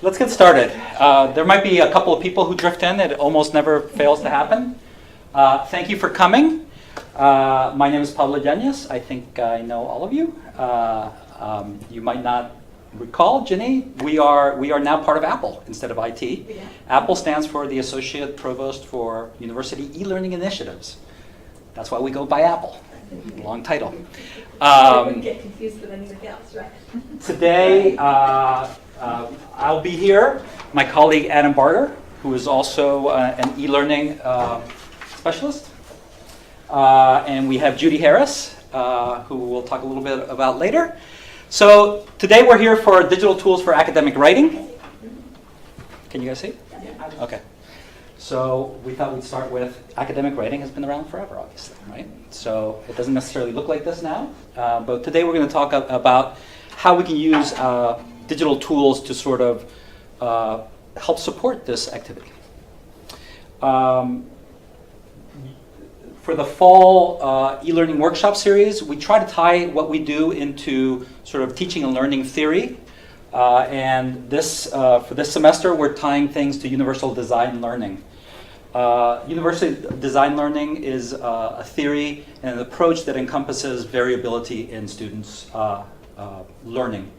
Let's get started. There might be a couple of people who drift in. It almost never fails to happen. Thank you for coming. My name is Pablo Yañez. I think I know all of you. You might not recall, Ginny, we are now part of Apple instead of IT. Yeah. Apple stands for the Associate Provost for University eLearning Initiatives. That's why we go by Apple. Long title. I wouldn't get confused with anything else, right? Today, I'll be here. My colleague Adam Barger, who is also an e-learning specialist. And we have Judy Harris, who we'll talk a little bit about later. So today we're here for digital tools for academic writing. Can you guys see? Yeah. Okay. So we thought we'd start with academic writing has been around forever, obviously, right? So it doesn't necessarily look like this now. But today we're going to talk about how we can use digital tools to sort of help support this activity. For the fall e-learning workshop series, we try to tie what we do into sort of teaching and learning theory. And for this semester, we're tying things to universal design learning. Universal design learning is a theory and an approach that encompasses variability in students' learning.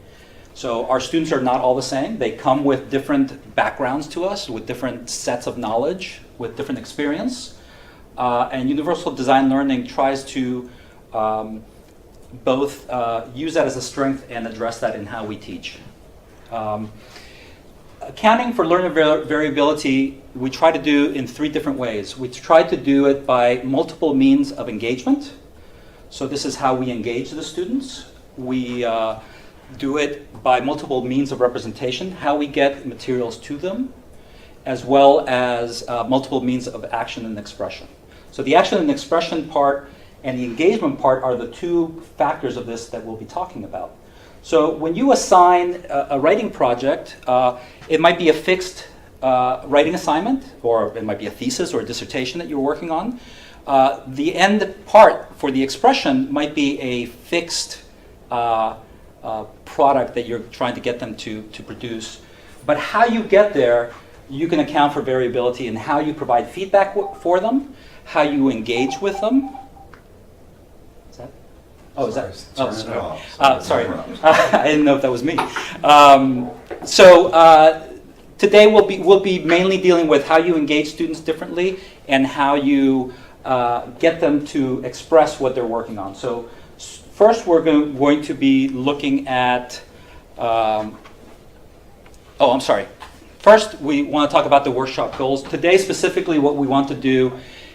So our students are not all the same. They come with different backgrounds to us, with different sets of knowledge, with different experience. And universal design learning tries to both use that as a strength and address that in how we teach. Accounting for learner variability, we try to do in three different ways. We try to do it by multiple means of engagement. So this is how we engage the students. We do it by multiple means of representation, how we get materials to them, as well as multiple means of action and expression. So the action and expression part and the engagement part are the two factors of this that we'll be talking about. So when you assign a writing project, it might be a fixed writing assignment, or it might be a thesis or a dissertation that you're working on. The end part for the expression might be a fixed product that you're trying to get them to produce. But how you get there, you can account for variability in how you provide feedback for them, how you engage with them. Is that? Oh, is that? Oh, sorry. I didn't know if that was me. Today we'll be mainly dealing with how you engage students differently and how you get them to express what they're working on. So first we're going to be looking at. First, we want to talk about the workshop goals. Today, specifically, what we want to do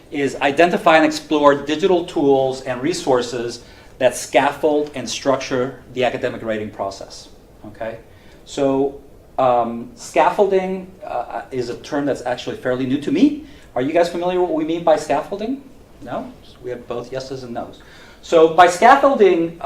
is identify and explore digital tools and resources that scaffold and structure the academic writing process. Okay, so scaffolding is a term that's actually fairly new to me. Are you guys familiar with what we mean by scaffolding? No? We have both yeses and nos. So by scaffolding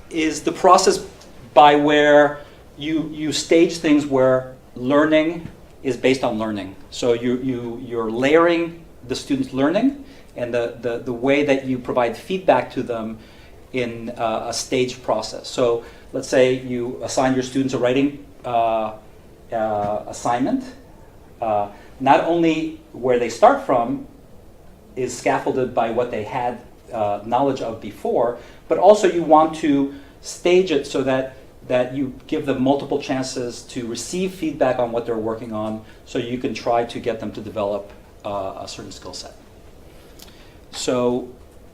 is the process by where you stage things where learning is based on learning. So you're layering the students' learning and the way that you provide feedback to them in a staged process. So let's say you assign your students a writing assignment. Not only where they start from is scaffolded by what they had knowledge of before, but also you want to stage it so that you give them multiple chances to receive feedback on what they're working on so you can try to get them to develop a certain skill set. So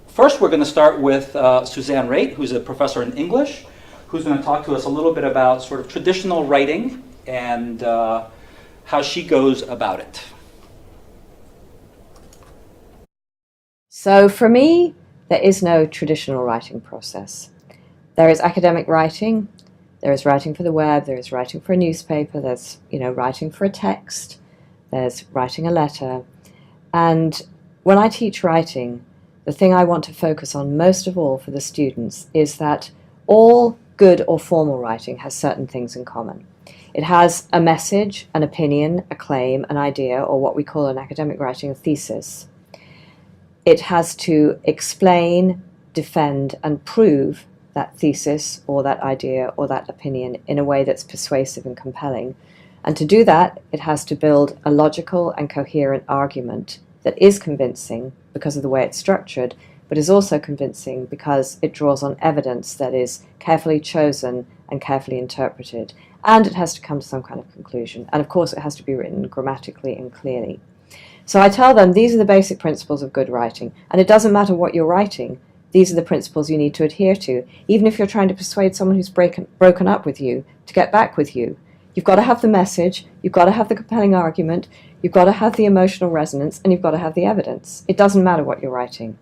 first we're going to start with Suzanne Raitt, who's a professor in English, who's going to talk to us a little bit about sort of traditional writing and how she goes about it. So for me, there is no traditional writing process. There is academic writing, there is writing for the web, there is writing for a newspaper, there's writing for a text, there's writing a letter. And when I teach writing, the thing I want to focus on most of all for the students is that all good or formal writing has certain things in common. It has a message, an opinion, a claim, an idea, or what we call in academic writing a thesis. It has to explain, defend, and prove that thesis or that idea or that opinion in a way that's persuasive and compelling. And to do that, it has to build a logical and coherent argument that is convincing because of the way it's structured, but is also convincing because it draws on evidence that is carefully chosen and carefully interpreted. And it has to come to some kind of conclusion. And of course, it has to be written grammatically and clearly. So I tell them these are the basic principles of good writing. And it doesn't matter what you're writing, these are the principles you need to adhere to. Even if you're trying to persuade someone who's broken up with you to get back with you, you've got to have the message, you've got to have the compelling argument, you've got to have the emotional resonance, and you've got to have the evidence. It doesn't matter what you're writing.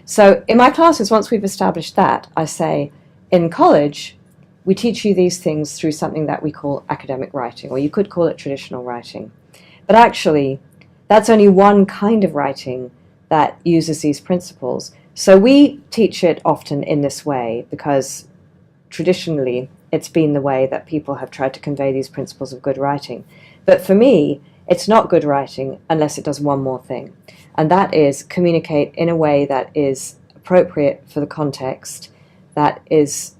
So in my classes, once we've established that, I say, in college, we teach you these things through something that we call academic writing, or you could call it traditional writing. But actually, that's only one kind of writing that uses these principles. So we teach it often in this way because traditionally it's been the way that people have tried to convey these principles of good writing. But for me, it's not good writing unless it does one more thing, and that is communicate in a way that is appropriate for the context, that is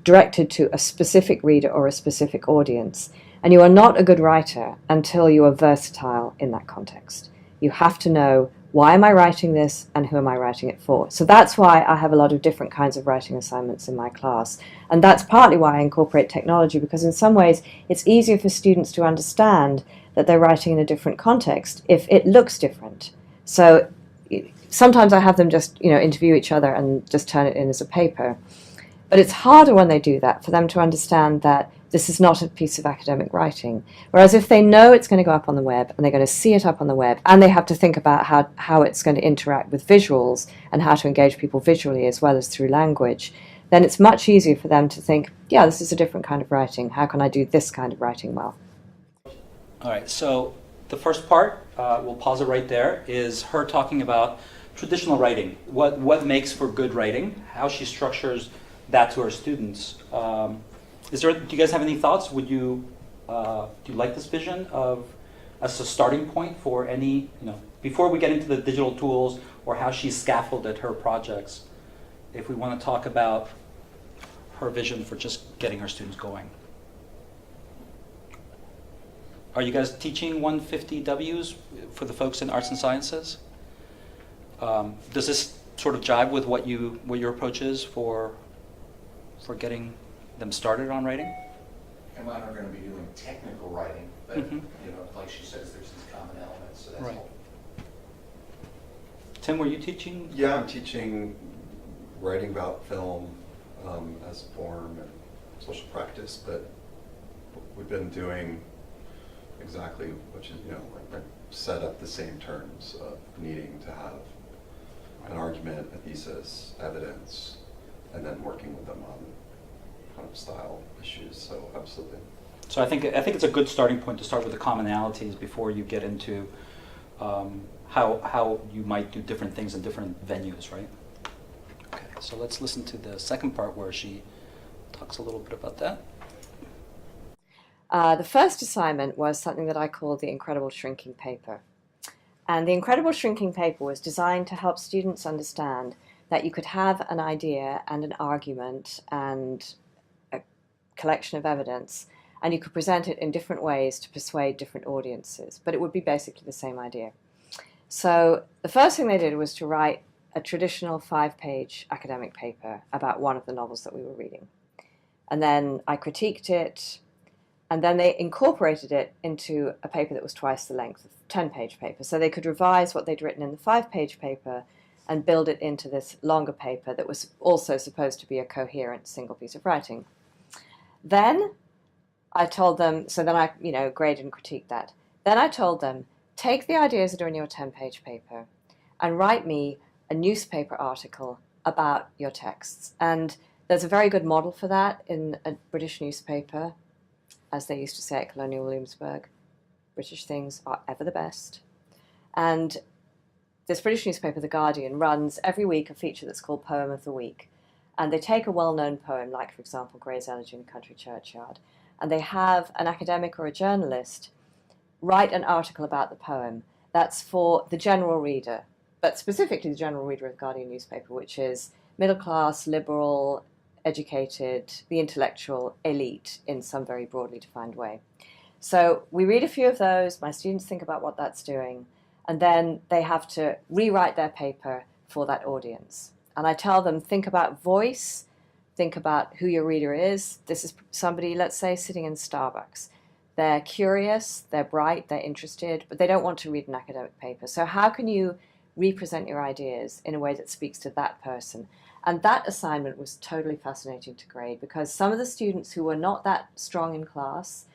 directed to a specific reader or a specific audience. And you are not a good writer until you are versatile in that context. You have to know, why am I writing this and who am I writing it for? So that's why I have a lot of different kinds of writing assignments in my class. And that's partly why I incorporate technology, because in some ways it's easier for students to understand that they're writing in a different context if it looks different. So sometimes I have them just, interview each other and just turn it in as a paper. But it's harder when they do that for them to understand that this is not a piece of academic writing. Whereas if they know it's going to go up on the web and they're going to see it up on the web and they have to think about how it's going to interact with visuals and how to engage people visually as well as through language, then it's much easier for them to think, yeah, this is a different kind of writing. How can I do this kind of writing well? All right, so the first part, we'll pause it right there, is her talking about traditional writing, what makes for good writing, how she structures that to her students. Do you guys have any thoughts? Do you like this vision of as a starting point for any, before we get into the digital tools or how she scaffolded her projects, if we want to talk about her vision for just getting her students going? Are you guys teaching 150 Ws for the folks in arts and sciences? Does this sort of jive with what your approach is for getting them started on writing? And mine are going to be doing technical writing, but like she says, there's these common elements, so that's Right. all. Tim, were you teaching? Yeah, I'm teaching writing about film as a form and social practice, but we've been doing exactly what like set up the same terms of needing to have an argument, a thesis, evidence, and then working with them on kind of style issues. So absolutely. So I think it's a good starting point to start with the commonalities before you get into how you might do different things in different venues, right? Okay, so let's listen to the second part where she talks a little bit about that. The first assignment was something that I called the Incredible Shrinking Paper. And the Incredible Shrinking Paper was designed to help students understand that you could have an idea and an argument and a collection of evidence, and you could present it in different ways to persuade different audiences, but it would be basically the same idea. So the first thing they did was to write a traditional 5-page academic paper about one of the novels that we were reading. And then I critiqued it, and then they incorporated it into a paper that was twice the length of 10-page paper. So they could revise what they'd written in the 5-page paper and build it into this longer paper that was also supposed to be a coherent single piece of writing. Then I told them, so then I graded and critiqued that. Then I told them, take the ideas that are in your 10-page paper and write me a newspaper article about your texts. And there's a very good model for that in a British newspaper, as they used to say at Colonial Williamsburg. British things are ever the best. And this British newspaper, The Guardian, runs every week a feature that's called Poem of the Week. And they take a well-known poem, like, for example, Gray's Elegy in a Country Churchyard, and they have an academic or a journalist write an article about the poem that's for the general reader, but specifically the general reader of the Guardian newspaper, which is middle class, liberal, educated, the intellectual elite in some very broadly defined way. So we read a few of those, my students think about what that's doing, and then they have to rewrite their paper for that audience. And I tell them, think about voice, think about who your reader is. This is somebody, let's say, sitting in Starbucks. They're curious, they're bright, they're interested, but they don't want to read an academic paper. So how can you represent your ideas in a way that speaks to that person? And that assignment was totally fascinating to grade, because some of the students who were not that strong in class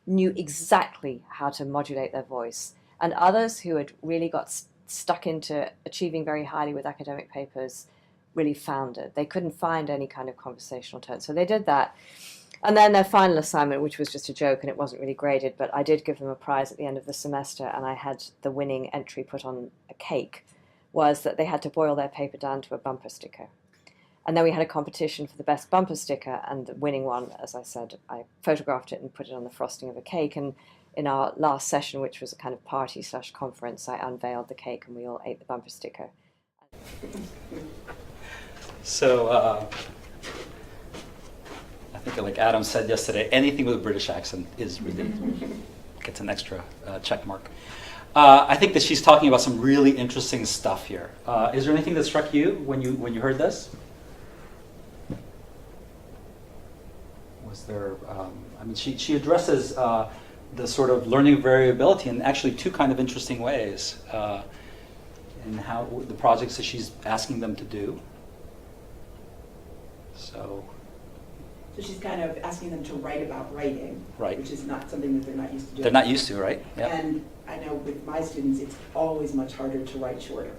knew exactly how to modulate their voice, and others who had really got stuck into achieving very highly with academic papers really foundered. They couldn't find any kind of conversational tone. So they did that. And then their final assignment, which was just a joke and it wasn't really graded, but I did give them a prize at the end of the semester, and I had the winning entry put on a cake, was that they had to boil their paper down to a bumper sticker. And then we had a competition for the best bumper sticker, and the winning one, as I said, I photographed it and put it on the frosting of a cake. And in our last session, which was a kind of party/conference, I unveiled the cake and we all ate the bumper sticker. So I think, like Adam said yesterday, anything with a British accent is really gets an extra check mark. I think that she's talking about some really interesting stuff here. Is there anything that struck you when you heard this? Was there? I mean, she addresses the sort of learning variability in actually two kind of interesting ways, in how the projects that she's asking them to do. So she's kind of asking them to write about writing, right, which is not something that they're not used to doing. They're not used to, right? Yeah. And I know with my students, it's always much harder to write shorter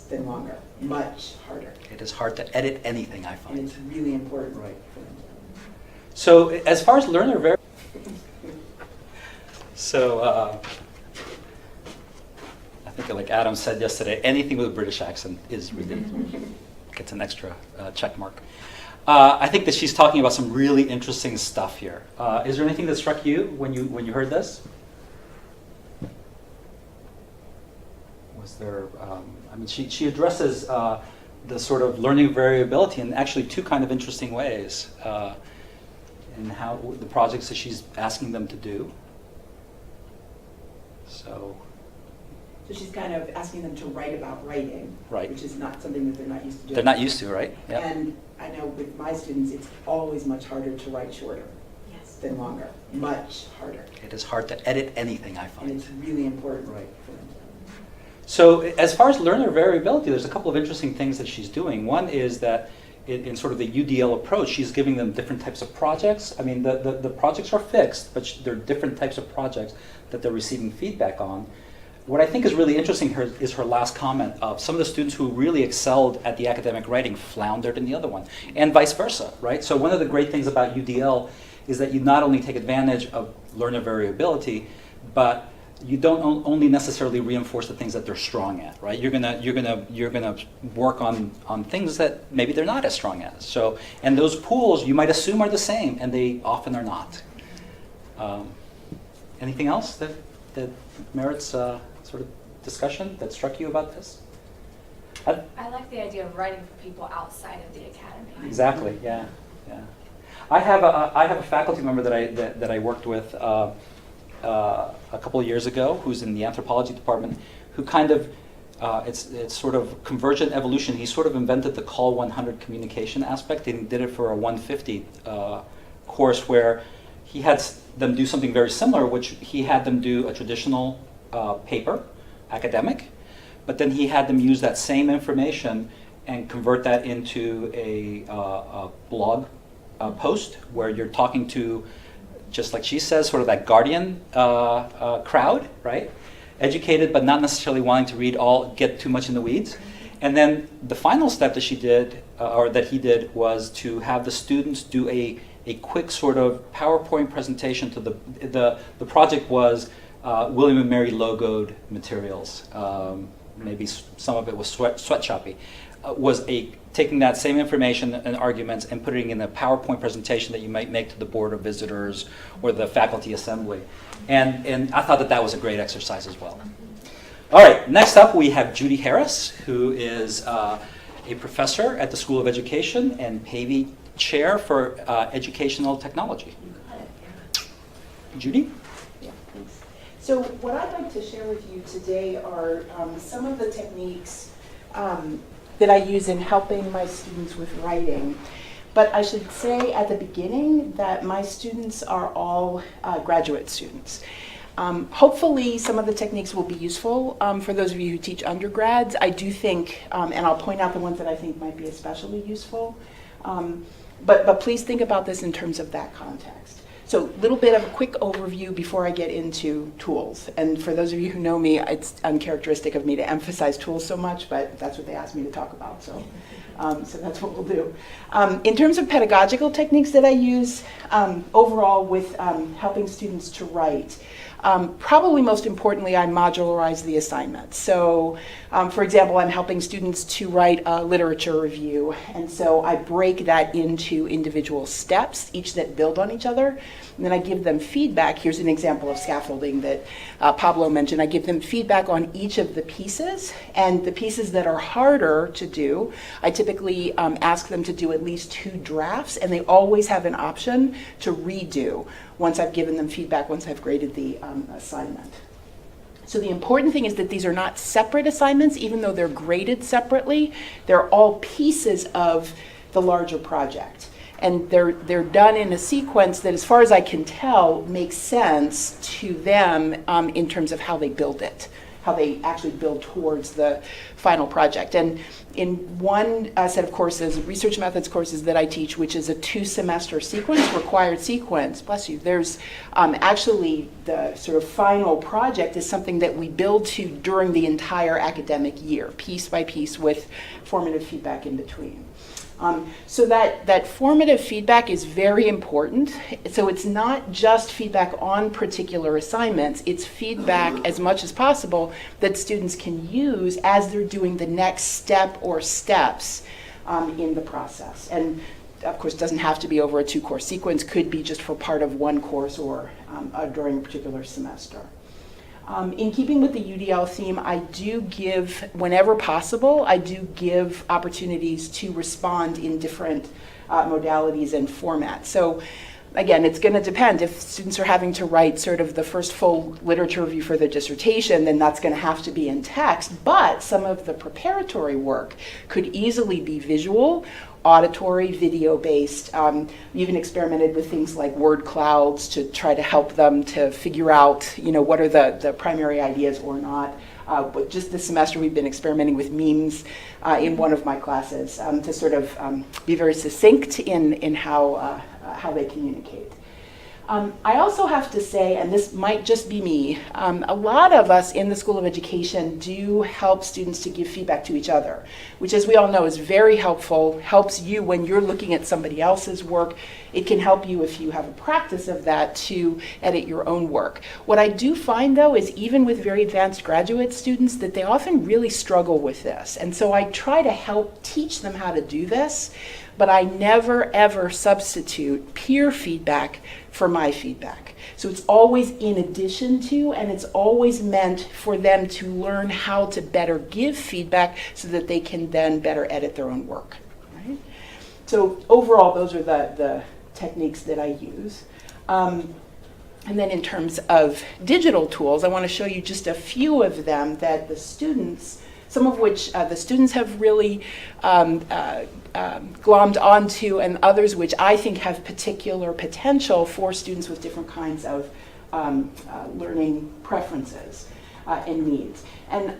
than longer. Much harder. It is hard to edit anything, I find. And it's really important. Right. So as far as learner variability, I think, like Adam said yesterday, anything with a British accent is really gets an extra check mark. I think that she's talking about some really interesting stuff here. Is there anything that struck you when you heard this? Was there? I mean, she addresses the sort of learning variability in actually two kind of interesting ways, in how the projects that she's asking them to do. So she's kind of asking them to write about writing, right, which is not something that they're not used to doing. They're not used to, right? Yeah. And I know with my students, it's always much harder to write shorter than longer. Much harder. It is hard to edit anything, I find. And it's really important. Right. So as far as learner variability, there's a couple of interesting things that she's doing. One is that in sort of the UDL approach, she's giving them different types of projects. I mean, the projects are fixed, but there are different types of projects that they're receiving feedback on. What I think is really interesting here is her last comment of some of the students who really excelled at the academic writing floundered in the other one, and vice versa, right? So one of the great things about UDL is that you not only take advantage of learner variability, but you don't only necessarily reinforce the things that they're strong at, right? You're gonna work on things that maybe they're not as strong at. So, and those pools you might assume are the same, and they often are not. Anything else that merits sort of discussion that struck you about this? I like the idea of writing for people outside of the academy. Exactly. Yeah. Yeah. I have a faculty member that I worked with a couple of years ago, who's in the anthropology department, who kind of it's sort of convergent evolution. He sort of invented the call 100 communication aspect, and he did it for a 150 course where he had them do something very similar, which he had them do a traditional paper, academic, but then he had them use that same information and convert that into a blog post where you're talking to, just like she says, sort of that guardian crowd, right? Educated, but not necessarily wanting to get too much in the weeds. And then the final step that she did, or that he did, was to have the students do a quick sort of PowerPoint presentation to the project was William and Mary logoed materials. Maybe some of it was sweatshoppy. Was taking that same information and arguments and putting it in a PowerPoint presentation that you might make to the Board of Visitors or the faculty assembly. And I thought that was a great exercise as well. All right, next up we have Judy Harris, who is a a professor at the School of Education and Pavey Chair for Educational Technology. Judy? Yeah, thanks. So what I'd like to share with you today are some of the techniques that I use in helping my students with writing. But I should say at the beginning that my students are all graduate students. Hopefully some of the techniques will be useful for those of you who teach undergrads. I do think, and I'll point out the ones that I think might be especially useful, but please think about this in terms of that context. So a little bit of a quick overview before I get into tools. And for those of you who know me, it's uncharacteristic of me to emphasize tools so much, but that's what they asked me to talk about, so that's what we'll do. In terms of pedagogical techniques that I use overall with helping students to write, probably most importantly, I modularize the assignments. So, for example, I'm helping students to write a literature review, and so I break that into individual steps, each that build on each other, and then I give them feedback. Here's an example of scaffolding that Pablo mentioned. I give them feedback on each of the pieces, and the pieces that are harder to do, I typically ask them to do at least 2 drafts, and they always have an option to redo once I've given them feedback, once I've graded the assignment. So the important thing is that these are not separate assignments, even though they're graded separately. They're all pieces of the larger project. And they're done in a sequence that, as far as I can tell, makes sense to them in terms of how they build it, how they actually build towards the final project. And in one set of courses, research methods courses that I teach, which is a 2-semester sequence, required sequence, bless you, there's actually the sort of final project is something that we build to during the entire academic year, piece by piece with formative feedback in between. So that formative feedback is very important. So it's not just feedback on particular assignments, it's feedback as much as possible that students can use as they're doing the next step or steps in the process. And of course, it doesn't have to be over a 2-course sequence, could be just for part of one course or during a particular semester. In keeping with the UDL theme, I do give, whenever possible, I do give opportunities to respond in different modalities and formats. So again, it's going to depend. If students are having to write sort of the first full literature review for their dissertation, then that's going to have to be in text. But some of the preparatory work could easily be visual, auditory, video-based. Even experimented with things like word clouds to try to help them to figure out, what are the primary ideas or not. But just this semester, we've been experimenting with memes in one of my classes to sort of be very succinct in how they communicate. I also have to say, and this might just be me, a lot of us in the School of Education do help students to give feedback to each other, which, as we all know, is very helpful, helps you when you're looking at somebody else's work. It can help you, if you have a practice of that, to edit your own work. What I do find, though, is even with very advanced graduate students, that they often really struggle with this. And so I try to help teach them how to do this, but I never, ever substitute peer feedback for my feedback. So it's always in addition to, and it's always meant for them to learn how to better give feedback so that they can then better edit their own work. Right? So overall, those are the techniques that I use. And then in terms of digital tools, I want to show you just a few of them that the students, some of which the students have really glommed onto, and others which I think have particular potential for students with different kinds of learning preferences and needs. And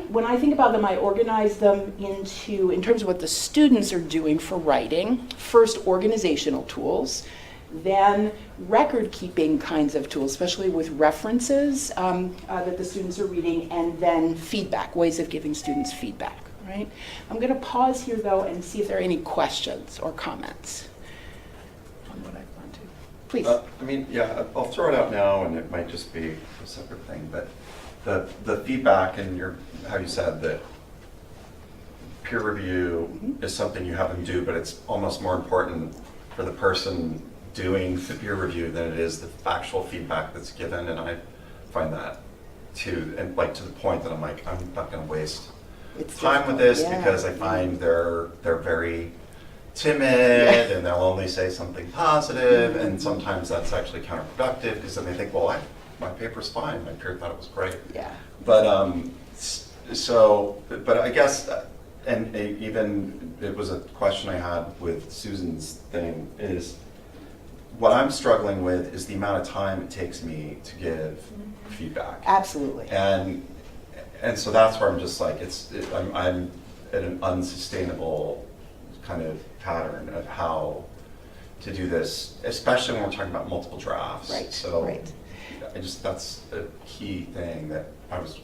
when I think about them, I organize them in terms of what the students are doing for writing. First, organizational tools, then record-keeping kinds of tools, especially with references that the students are reading, and then feedback, ways of giving students feedback. Right? I'm going to pause here, though, and see if there are any questions or comments on what I've gone to. Please. I'll throw it out now, and it might just be a separate thing, but the feedback and how you said that peer review is something you have them do, but it's almost more important for the person doing the peer review than it is the factual feedback that's given, and I find that too, and to the point that I'm like, I'm not going to waste It's time with difficult, this yeah. because I find they're very timid and they'll only say something positive, and sometimes that's actually counterproductive because then they think, well, my paper's fine, my peer thought it was great. Yeah. But but I guess, and even it was a question I had with Susan's thing is, what I'm struggling with is the amount of time it takes me to give feedback. Absolutely. And so that's where I'm just like, I'm at an unsustainable kind of pattern of how to do this, especially when we're talking about multiple drafts. Right, So right. that's a key thing that I was,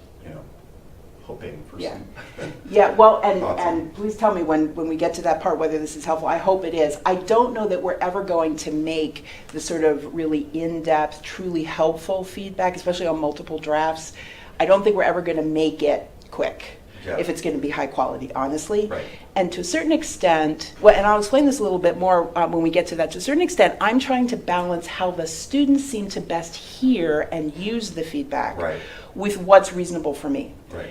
hoping for Yeah. some. Yeah, well, Thoughts on- and please tell me when we get to that part whether this is helpful. I hope it is. I don't know that we're ever going to make the sort of really in-depth, truly helpful feedback, especially on multiple drafts. I don't think we're ever going to make it quick. Yeah. If it's going to be high quality, honestly. Right. And to a certain extent, well, and I'll explain this a little bit more when we get to that. To a certain extent, I'm trying to balance how the students seem to best hear and use the feedback Right. with what's reasonable for me. Right.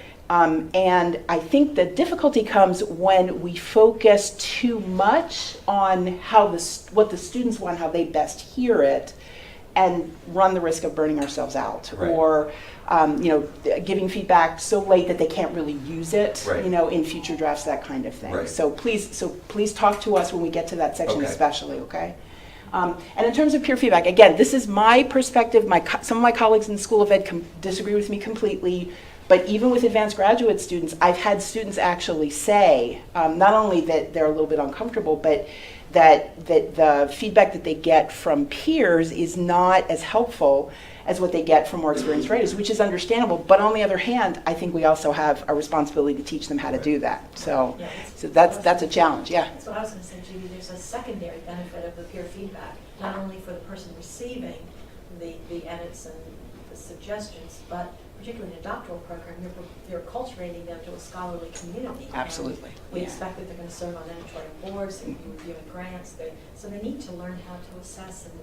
And I think the difficulty comes when we focus too much on what the students want, how they best hear it, and run the risk of burning ourselves out, Right. or giving feedback so late that they can't really use it, Right. in future drafts, that kind of thing. Right. So please talk to us when we get to that section, Okay. especially, okay? And in terms of peer feedback, again, this is my perspective. Some of my colleagues in the School of Ed disagree with me completely. But even with advanced graduate students, I've had students actually say, not only that they're a little bit uncomfortable, but that the feedback that they get from peers is not as helpful as what they get from more experienced writers, which is understandable. But on the other hand, I think we also have a responsibility to teach them how to do that. So, Yeah, so that's a challenge, yeah. That's what I was going to say, Judy. There's a secondary benefit of the peer feedback, not only for the person receiving the edits and the suggestions, but particularly in a doctoral program, you're acculturating them to a scholarly community. Absolutely. And we Yeah. expect that they're going to serve on editorial boards, they're going to be reviewing grants, so they need to learn how to assess and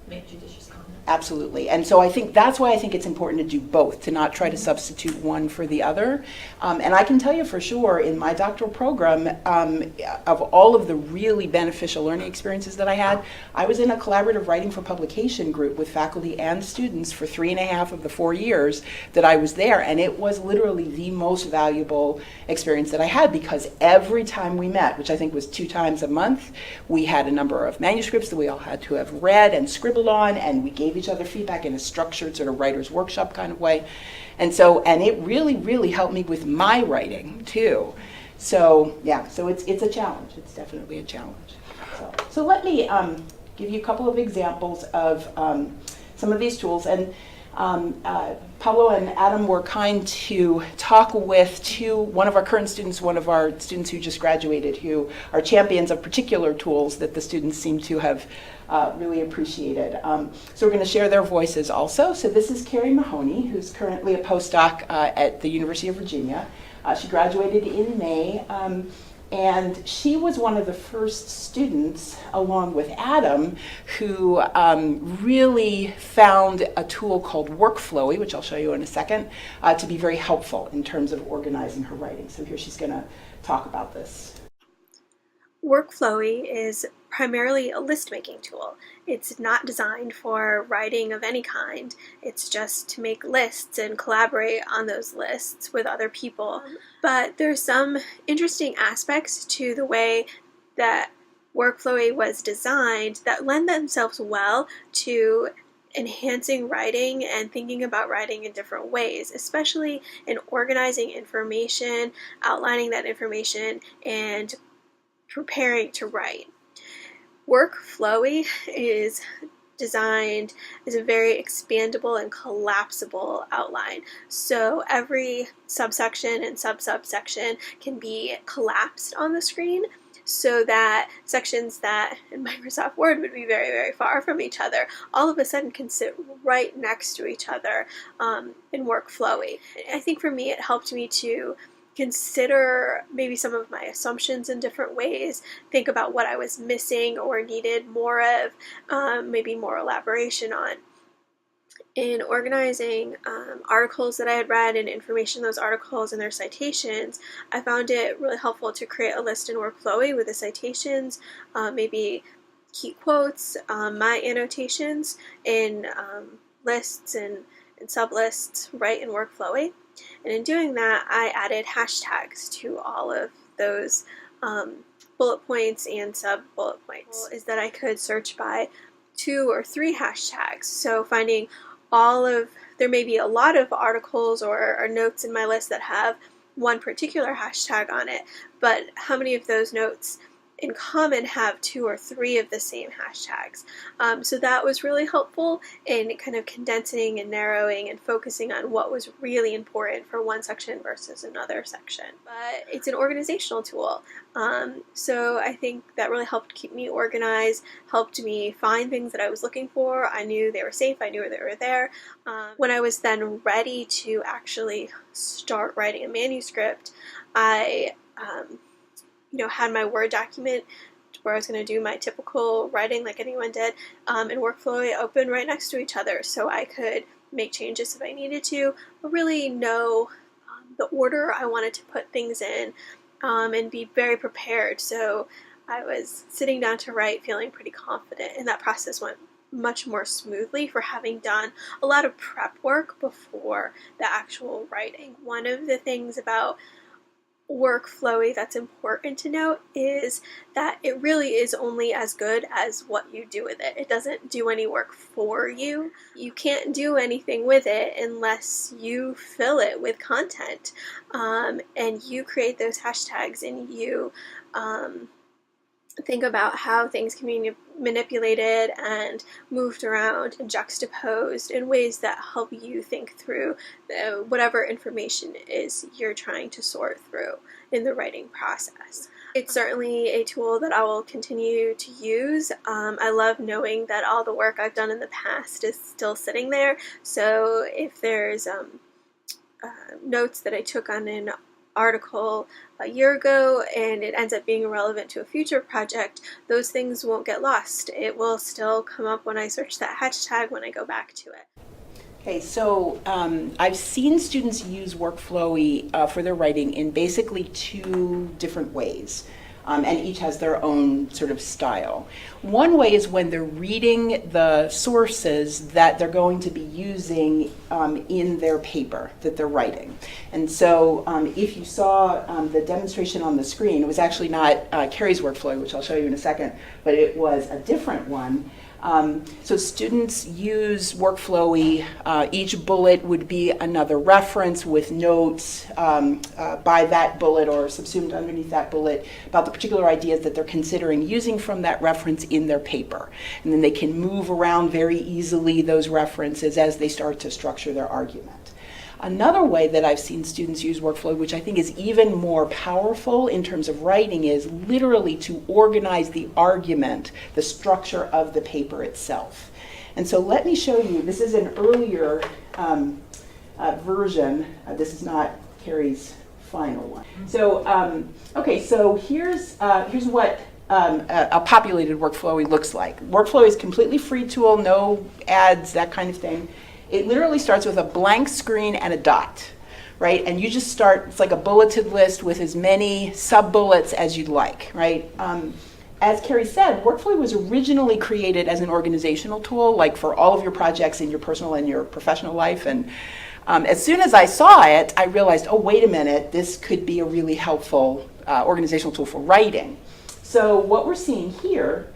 make judicious comments. Absolutely. And so I think that's why I think it's important to do both, to not try to substitute one for the other. And I can tell you for sure, in my doctoral program, of all of the really beneficial learning experiences that I had, I was in a collaborative writing for publication group with faculty and students for 3.5 of the 4 years that I was there. And it was literally the most valuable experience that I had, because every time we met, which I think was 2 times a month, we had a number of manuscripts that we all had to have read and scribbled on, and we gave each other feedback in a structured sort of writer's workshop kind of way. And it really, really helped me with my writing too. So yeah, so it's a challenge. It's definitely a challenge. So let me give you a couple of examples of some of these tools. And Pablo and Adam were kind to talk with one of our current students, one of our students who just graduated, who are champions of particular tools that the students seem to have really appreciated. So we're going to share their voices also. So this is Carrie Mahoney, who's currently a postdoc at the University of Virginia. She graduated in May. And she was one of the first students, along with Adam, who really found a tool called Workflowy, which I'll show you in a second, to be very helpful in terms of organizing her writing. So here she's going to talk about this. Workflowy is primarily a list-making tool. It's not designed for writing of any kind. It's just to make lists and collaborate on those lists with other people. But there's some interesting aspects to the way that Workflowy was designed that lend themselves well to enhancing writing and thinking about writing in different ways, especially in organizing information, outlining that information, and preparing to write. Workflowy is designed as a very expandable and collapsible outline. So every subsection and sub-subsection can be collapsed on the screen so that sections that in Microsoft Word would be very, very far from each other all of a sudden can sit right next to each other in Workflowy. I think for me it helped me to consider maybe some of my assumptions in different ways, think about what I was missing or needed more of, maybe more elaboration on. in organizing articles that I had read and information in those articles and their citations, I found it really helpful to create a list in Workflowy with the citations, maybe key quotes, my annotations in lists and sublists right in Workflowy. And in doing that, I added hashtags to all of those bullet points and sub-bullet points, is that I could search by 2 or 3 hashtags. So finding there may be a lot of articles or notes in my list that have one particular hashtag on it, but how many of those notes in common have 2 or 3 of the same hashtags. So that was really helpful in kind of condensing and narrowing and focusing on what was really important for one section versus another section. But it's an organizational tool. So I think that really helped keep me organized, helped me find things that I was looking for. I knew they were safe, I knew they were there. When I was then ready to actually start writing a manuscript, I had my Word document where I was going to do my typical writing like anyone did, and Workflowy open right next to each other so I could make changes if I needed to, but really know the order I wanted to put things in, and be very prepared. So I was sitting down to write feeling pretty confident, and that process went much more smoothly for having done a lot of prep work before the actual writing. One of the things about Workflowy that's important to note is that it really is only as good as what you do with it. It doesn't do any work for you. You can't do anything with it unless you fill it with content, and you create those hashtags, and you think about how things can be manipulated and moved around and juxtaposed in ways that help you think through whatever information it is you're trying to sort through in the writing process. It's certainly a tool that I will continue to use. I love knowing that all the work I've done in the past is still sitting there. So if there's notes that I took on an article a year ago and it ends up being relevant to a future project, those things won't get lost. It will still come up when I search that hashtag when I go back to it. Okay, so I've seen students use Workflowy for their writing in basically 2 different ways. And each has their own sort of style. One way is when they're reading the sources that they're going to be using in their paper that they're writing. And so if you saw the demonstration on the screen, it was actually not Carrie's Workflowy, which I'll show you in a second, but it was a different one. So students use Workflowy. Each bullet would be another reference with notes by that bullet or subsumed underneath that bullet about the particular ideas that they're considering using from that reference in their paper. And then they can move around very easily those references as they start to structure their argument. Another way that I've seen students use Workflowy, which I think is even more powerful in terms of writing, is literally to organize the argument, the structure of the paper itself. And so let me show you, this is an earlier version. This is not Carrie's final one. So, okay, so here's what a populated Workflowy looks like. Workflowy is a completely free tool, no ads, that kind of thing. It literally starts with a blank screen and a dot, right? And you just start, it's like a bulleted list with as many sub-bullets as you'd like, right? As Carrie said, Workflowy was originally created as an organizational tool, like for all of your projects in your personal and your professional life. And as soon as I saw it, I realized, oh, wait a minute, this could be a really helpful organizational tool for writing. So what we're seeing here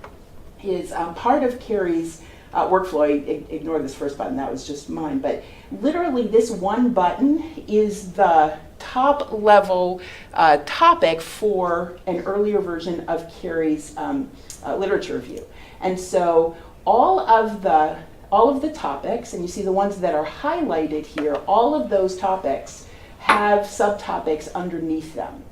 is part of Carrie's Workflowy. Ignore this first button, that was just mine, but literally this one button is the top level topic for an earlier version of Carrie's literature review. And so all of the topics, and you see the ones that are highlighted here, all of those topics have subtopics underneath them.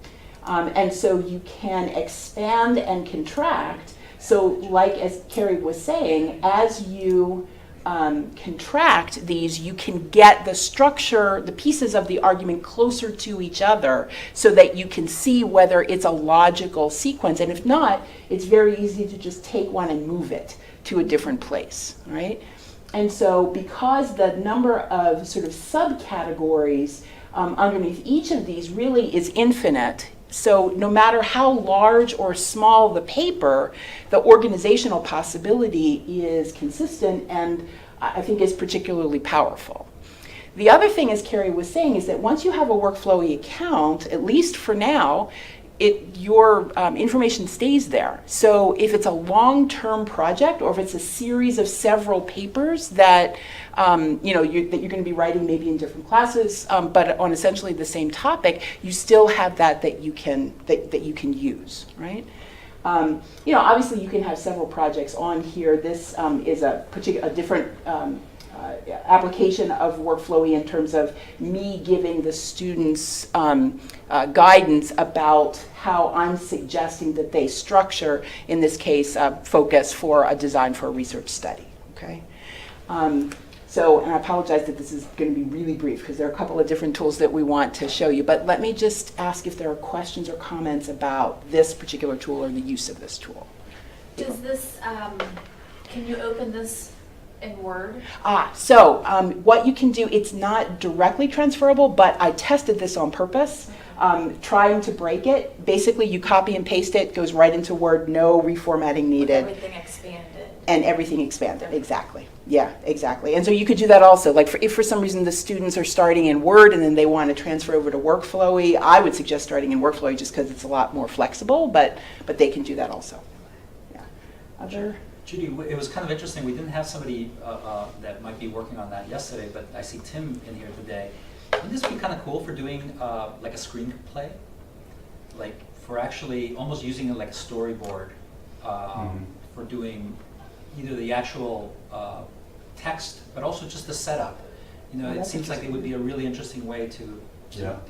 And so you can expand and contract. So like as Carrie was saying, as you contract these, you can get the structure, the pieces of the argument closer to each other so that you can see whether it's a logical sequence. And if not, it's very easy to just take one and move it to a different place, right? And so because the number of sort of subcategories underneath each of these really is infinite, so no matter how large or small the paper, the organizational possibility is consistent and I think is particularly powerful. The other thing, as Carrie was saying, is that once you have a Workflowy account, at least for now, your information stays there. So if it's a long-term project, or if it's a series of several papers that that you're going to be writing maybe in different classes, but on essentially the same topic, you still have that you can use, right? Obviously you can have several projects on here. This is a different application of Workflowy in terms of me giving the students guidance about how I'm suggesting that they structure, in this case, focus for a design for a research study, okay? And I apologize that this is going to be really brief because there are a couple of different tools that we want to show you, but let me just ask if there are questions or comments about this particular tool or the use of this tool. Does this, can you open this in Word? What you can do, it's not directly transferable, but I tested this on purpose, trying to break it. Basically, you copy and paste it, goes right into Word, no reformatting needed. With everything expanded. And everything expanded, exactly. Yeah, exactly. And so you could do that also. Like if for some reason the students are starting in Word and then they want to transfer over to Workflowy, I would suggest starting in Workflowy just because it's a lot more flexible, but they can do that also. Yeah. Other? Judy, it was kind of interesting. We didn't have somebody that might be working on that yesterday, but I see Tim in here today. Wouldn't this be kind of cool for doing like a screenplay? Like for actually almost using it like a storyboard for doing either the actual text, but also just the setup. It seems like it would be a really interesting way to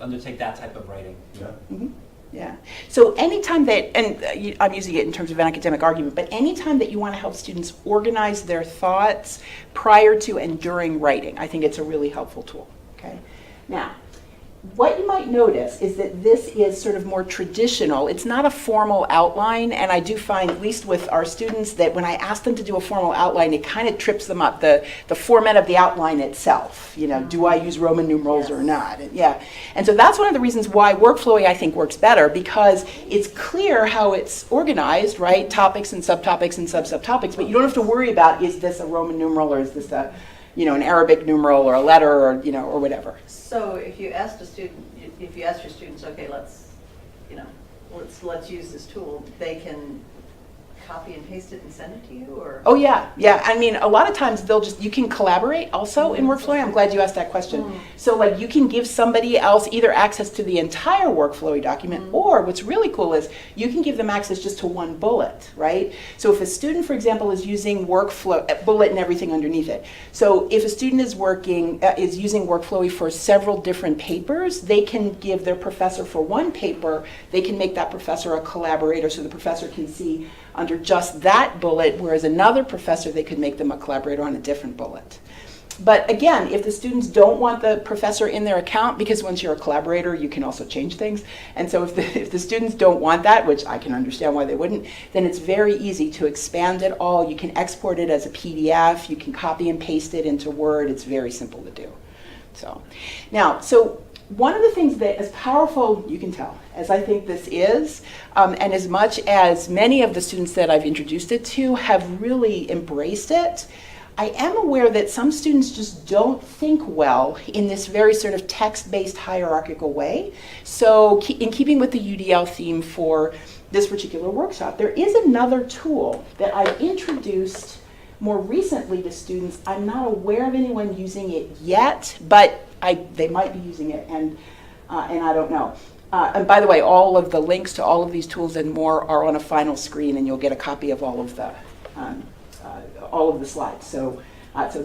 undertake that type of writing. Yeah. Mm-hmm. Yeah. So anytime that, and I'm using it in terms of an academic argument, but anytime that you want to help students organize their thoughts prior to and during writing, I think it's a really helpful tool. Okay. Now, what you might notice is that this is sort of more traditional. It's not a formal outline, and I do find, at least with our students, that when I ask them to do a formal outline, it kind of trips them up. The format of the outline itself, do I use Roman numerals or not? And so that's one of the reasons why Workflowy, I think, works better, because it's clear how it's organized, right? Topics and subtopics and sub-subtopics, but you don't have to worry about, is this a Roman numeral or is this a an Arabic numeral or a letter or whatever. So if you asked if you asked your students, okay, let's use this tool, they can copy and paste it and send it to you, or? Oh yeah. I mean, a lot of times you can collaborate also in Workflowy. I'm glad you asked that question. So like you can give somebody else either access to the entire Workflowy document, or what's really cool is you can give them access just to one bullet, right? So if a student, for example, is using bullet and everything underneath it. So if a student is using Workflowy for several different papers, they can give their professor for one paper, they can make that professor a collaborator so the professor can see under just that bullet, whereas another professor, they could make them a collaborator on a different bullet. But again, if the students don't want the professor in their account, because once you're a collaborator, you can also change things. And so if the students don't want that, which I can understand why they wouldn't, then it's very easy to expand it all. You can export it as a PDF. You can copy and paste it into Word. It's very simple to do. So one of the things that, as powerful, you can tell, as I think this is, and as much as many of the students that I've introduced it to have really embraced it, I am aware that some students just don't think well in this very sort of text-based hierarchical way. So in keeping with the UDL theme for this particular workshop, there is another tool that I've introduced more recently to students. I'm not aware of anyone using it yet, but they might be using it, and I don't know. And by the way, all of the links to all of these tools and more are on a final screen, and you'll get a copy of all of the slides. So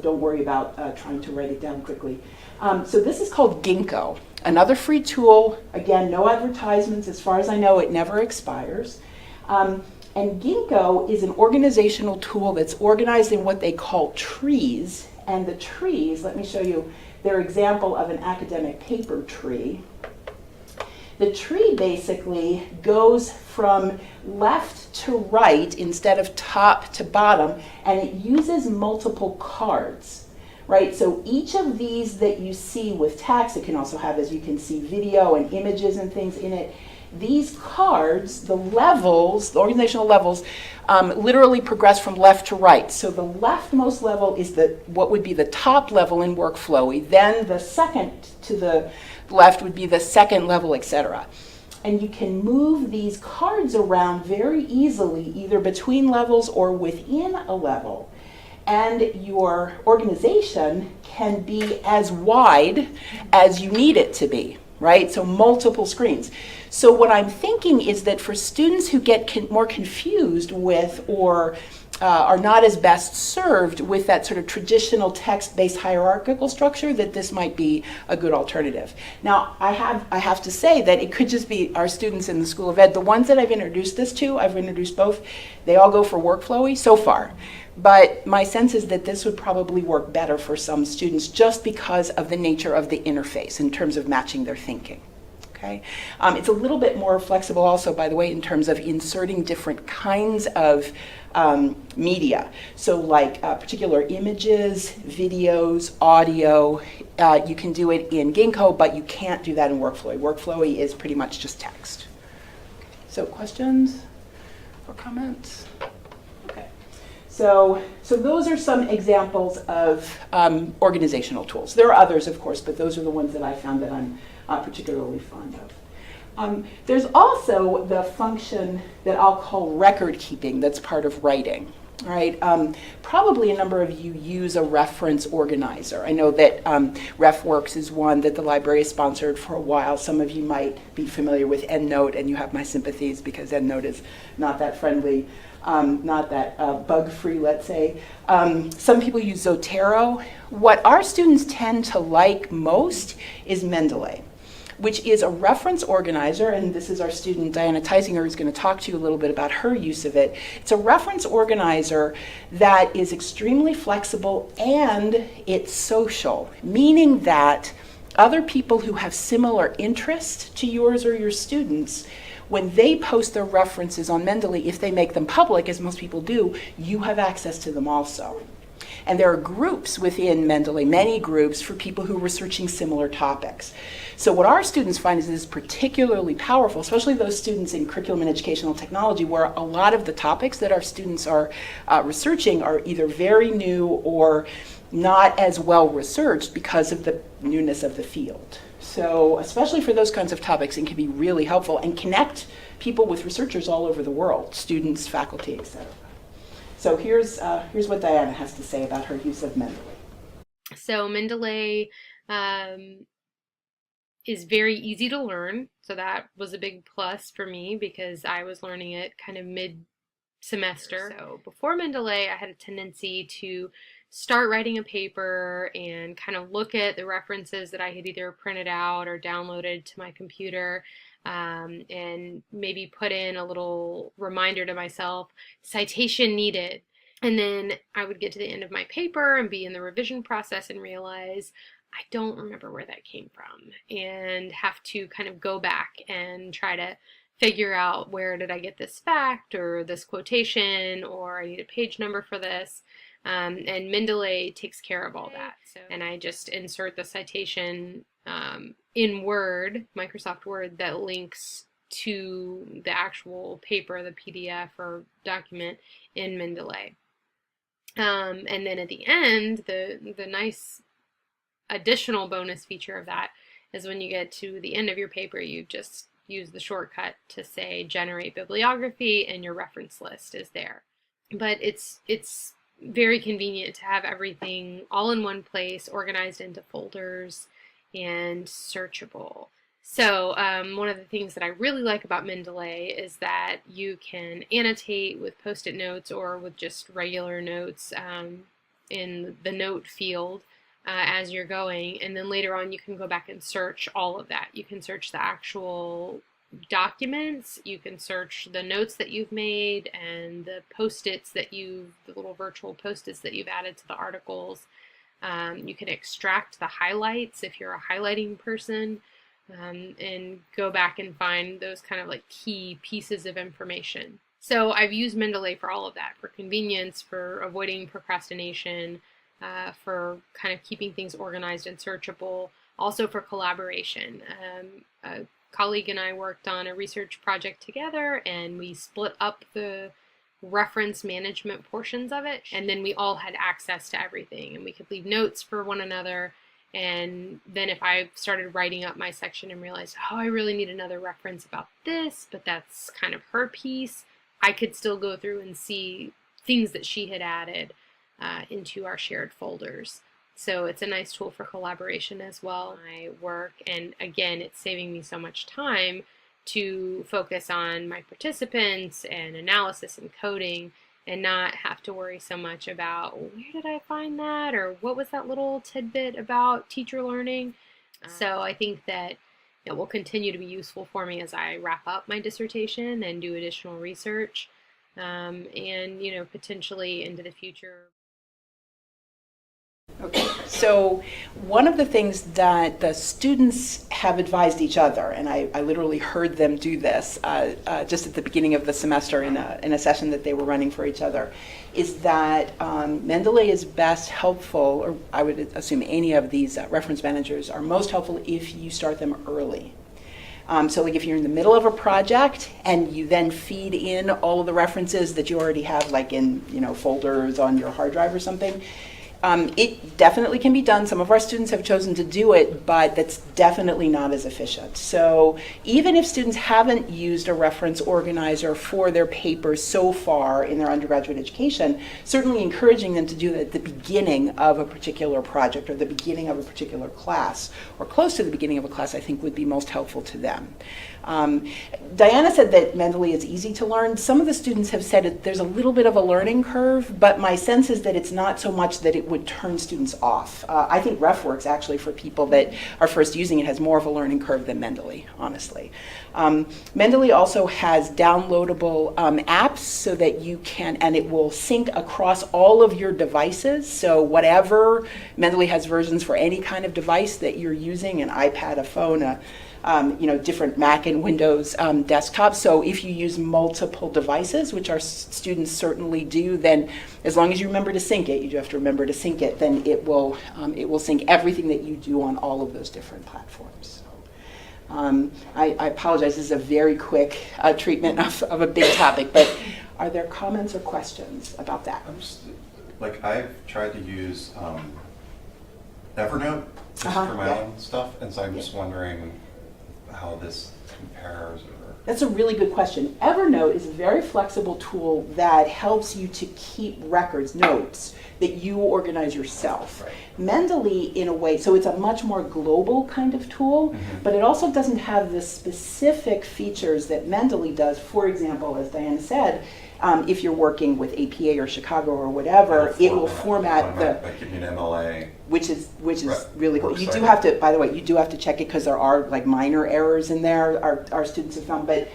don't worry about trying to write it down quickly. So this is called Ginkgo, another free tool. Again, no advertisements. As far as I know, it never expires. And Ginkgo is an organizational tool that's organized in what they call trees. And the trees, let me show you their example of an academic paper tree. the tree basically goes from left to right instead of top to bottom, and it uses multiple cards, right? So each of these that you see with text, it can also have, as you can see, video and images and things in it. These cards, the levels, the organizational levels, literally progress from left to right. So the leftmost level is what would be the top level in Workflowy. Then the second to the left would be the second level, etc. And you can move these cards around very easily, either between levels or within a level. And your organization can be as wide as you need it to be, right? So multiple screens. So what I'm thinking is that for students who get more confused with or are not as best served with that sort of traditional text-based hierarchical structure, that this might be a good alternative. Now, I have to say that it could just be our students in the School of Ed. The ones that I've introduced this to, I've introduced both, they all go for Workflowy so far. But my sense is that this would probably work better for some students just because of the nature of the interface in terms of matching their thinking. Okay? It's a little bit more flexible also, by the way, in terms of inserting different kinds of media. So like particular images, videos, audio. You can do it in Ginkgo, but you can't do that in Workflowy. Workflowy is pretty much just text. So questions or comments? Okay. So those are some examples of organizational tools. There are others, of course, but those are the ones that I found that I'm particularly fond of. There's also the function that I'll call record keeping that's part of writing. Right? Probably a number of you use a reference organizer. I know that RefWorks is one that the library has sponsored for a while. Some of you might be familiar with EndNote, and you have my sympathies because EndNote is not that friendly, not that bug-free, let's say. Some people use Zotero. What our students tend to like most is Mendeley, which is a reference organizer, and this is our student Diana Teisinger who's going to talk to you a little bit about her use of it. It's a reference organizer that is extremely flexible and it's social, meaning that other people who have similar interests to yours or your students, when they post their references on Mendeley, if they make them public, as most people do, you have access to them also. And there are groups within Mendeley, many groups for people who are researching similar topics. So what our students find is this is particularly powerful, especially those students in curriculum and educational technology, where a lot of the topics that our students are researching are either very new or not as well researched because of the newness of the field. So especially for those kinds of topics, it can be really helpful and connect people with researchers all over the world, students, faculty, etc. So here's what Diana has to say about her use of Mendeley. So Mendeley is very easy to learn. So that was a big plus for me because I was learning it kind of mid-semester. So before Mendeley, I had a tendency to start writing a paper and kind of look at the references that I had either printed out or downloaded to my computer, and maybe put in a little reminder to myself, citation needed. And then I would get to the end of my paper and be in the revision process and realize I don't remember where that came from, and have to kind of go back and try to figure out, where did I get this fact or this quotation, or I need a page number for this. And Mendeley takes care of all that. And I just insert the citation in Word, Microsoft Word, that links to the actual paper, the PDF or document in Mendeley. And then at the end, the nice additional bonus feature of that is when you get to the end of your paper, you just use the shortcut to say generate bibliography, and your reference list is there. But it's very convenient to have everything all in one place, organized into folders and searchable. So one of the things that I really like about Mendeley is that you can annotate with Post-it notes or with just regular notes in the note field as you're going, and then later on you can go back and search all of that. You can search the actual documents, you can search the notes that you've made and the post-its the little virtual post-its that you've added to the articles. You can extract the highlights if you're a highlighting person. and go back and find those kind of like key pieces of information. So I've used Mendeley for all of that, for convenience, for avoiding procrastination, for kind of keeping things organized and searchable, also for collaboration. A colleague and I worked on a research project together, and we split up the reference management portions of it, and then we all had access to everything, and we could leave notes for one another. And then if I started writing up my section and realized, oh, I really need another reference about this, but that's kind of her piece, I could still go through and see things that she had added into our shared folders. So it's a nice tool for collaboration as well. My work, and again, it's saving me so much time to focus on my participants and analysis and coding, and not have to worry so much about where did I find that, or what was that little tidbit about teacher learning. So I think that it will continue to be useful for me as I wrap up my dissertation and do additional research, and potentially into the future. Okay, so one of the things that the students have advised each other, and I literally heard them do this just at the beginning of the semester in a session that they were running for each other, is that Mendeley is best helpful, or I would assume any of these reference managers are most helpful if you start them early. So like if you're in the middle of a project and you then feed in all of the references that you already have, like in folders on your hard drive or something, it definitely can be done. Some of our students have chosen to do it, but that's definitely not as efficient. So even if students haven't used a reference organizer for their papers so far in their undergraduate education, certainly encouraging them to do that at the beginning of a particular project or the beginning of a particular class, or close to the beginning of a class, I think would be most helpful to them. Diana said that Mendeley is easy to learn. Some of the students have said there's a little bit of a learning curve, but my sense is that it's not so much that it would turn students off. I think RefWorks actually, for people that are first using it, has more of a learning curve than Mendeley, honestly. Mendeley also has downloadable apps so that you can, and it will sync across all of your devices. So whatever, Mendeley has versions for any kind of device that you're using, an iPad, a phone, different Mac and Windows desktops. So if you use multiple devices, which our students certainly do, then as long as you remember to sync it, you do have to remember to sync it, then it will sync everything that you do on all of those different platforms. So, I apologize, this is a very quick treatment of a big topic, but are there comments or questions about that? I've tried to use Evernote just for my own stuff, and so I'm just wondering how this compares. That's a really good question. Evernote is a very flexible tool that helps you to keep records, notes, that you organize yourself. Right. Mendeley, in a way, so it's a much more global kind of tool, but it also doesn't have the specific features that Mendeley does. For example, as Diana said, if you're working with APA or Chicago or whatever, it will format the, like give me an MLA, which is right, really cool. You do have to, by the way, you do have to check it because there are like minor errors in there. Our students have found, but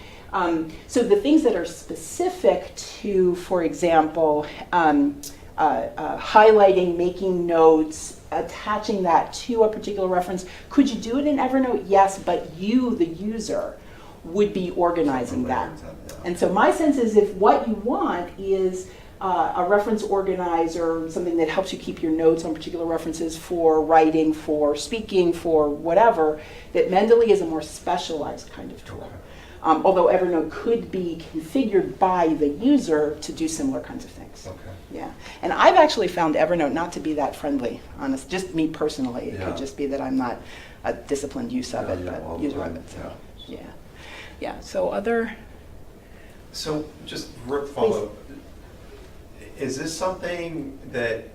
so the things that are specific to, for example, highlighting, making notes, attaching that to a particular reference, could you do it in Evernote? Yes, but you, the user, would be organizing that. And so my sense is if what you want is a reference organizer, something that helps you keep your notes on particular references for writing, for speaking, for whatever, that Mendeley is a more specialized kind of tool. Although Evernote could be configured by the user to do similar kinds of things. Okay. Yeah, and I've actually found Evernote not to be that friendly, honest, just me personally. It could just be that I'm not a disciplined use of it, but user of it. So, yeah. So other. So just follow. Is this something that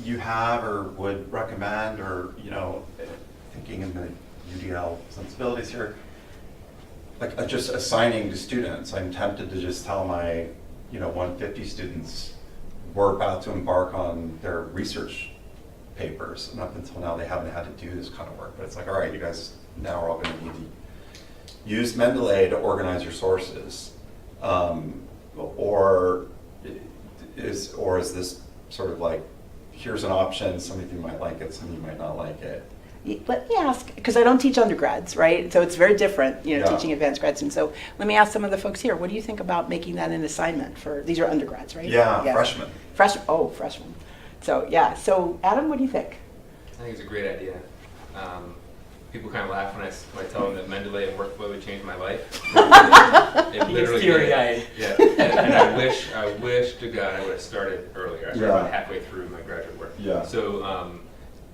you have or would recommend, or thinking in the UDL sensibilities here, like just assigning to students? I'm tempted to just tell my 150 students we're about to embark on their research papers, and up until now they haven't had to do this kind of work. But it's like, all right, you guys now are all going to need to use Mendeley to organize your sources, or is this sort of like, here's an option, some of you might like it, some of you might not like it? let me ask, because I don't teach undergrads, right? So it's very different, Yeah. teaching advanced grad students. So let me ask some of the folks here, what do you think about making that an assignment for, these are undergrads, right? Yeah, freshmen. Freshmen. So, yeah. So, Adam, what do you think? I think it's a great idea. People kind of laugh when I tell them that Mendeley and workflow would change my life. It literally teary-eyed. did. Yeah, and I wish to God I would have started earlier. I started about halfway through my graduate work. Yeah. So